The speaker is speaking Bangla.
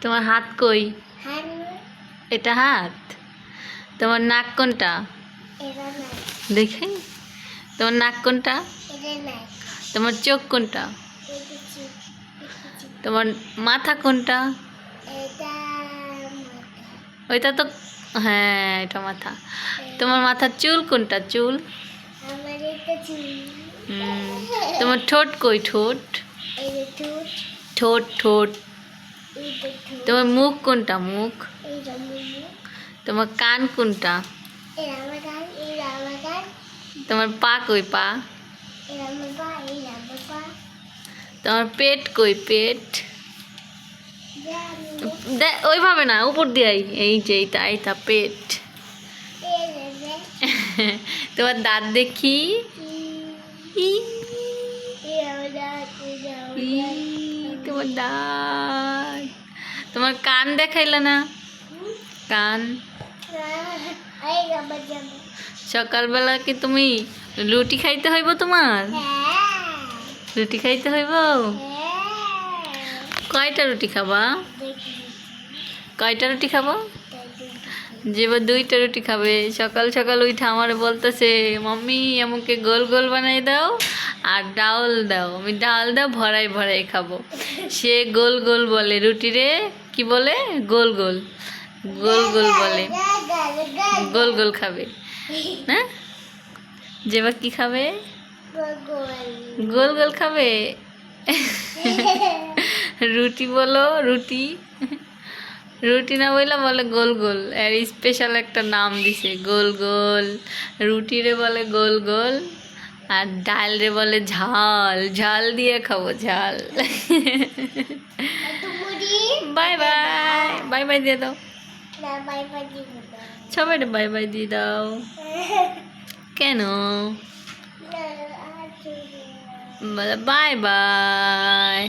তোমার হাত কই? হাত এটা হাত? তোমার নাক কোনটা? এটা না, দেখি তোমার নাক কোনটা? এটা না, তোমার চোখ কোনটা? এটা চুপ, এটা চুপ, তোমার মাথা কোনটা? এটা মাথা, ওইটা তো, হ্যাঁ এটা মাথা। তোমার মাথার চুল কোনটা? চুল? আমার এটা চুল, তোমার ঠোঁট কই? ঠোঁট? এটা ঠোঁট, ঠোঁট ঠোঁট। এটা ঠোঁট, তোমার মুখ কোনটা? মুখ? এটা মুখ, তোমার কান কোনটা? এটা আমার কান, এটা আমার কান, তোমার পা কই? পা? এটা আমার পা, এটা আমার পা, তোমার পেট কই? পেট? এটা ওইভাবে না, উপর দিয়ে এই যে এইটা এইটা পেট। তোমার দাঁত দেখি। ই, ই, তোমার দাঁত। তোমার কান দেখাইলা না? কান। সকালবেলা কি তুমি রুটি খাইতে হইব? তোমার রুটি খাইতে হইব? কয়টা রুটি খাবা? কয়টা রুটি খাবা? যেবার 2টা রুটি খাবে। সকাল সকাল উঠে আমার বলতেছে, মাম্মি আমাকে গোল গোল বানাই দাও আর ডাউল দাও। আমি ডাল দাও ভরাই ভরাই খাবো। সে গোল গোল বলে, রুটি রে কি বলে? গোল গোল। গোল গোল বলে, গোল গোল খাবে না? যেবার কি খাবে? গোল গোল খাবে। রুটি বলো, রুটি। রুটি না বললে বলে গোল গোল। আর স্পেশাল একটা নাম দিছে, গোল গোল। রুটি রে বলে গোল গোল, আর ডাল রে বলে ঝাল। ঝাল দিয়ে খাবো, ঝাল। Bye bye. বাই বাই দিয়ে দাও সবাই, বাই বাই দিয়ে দাও। কেন? বলে বাই বাই।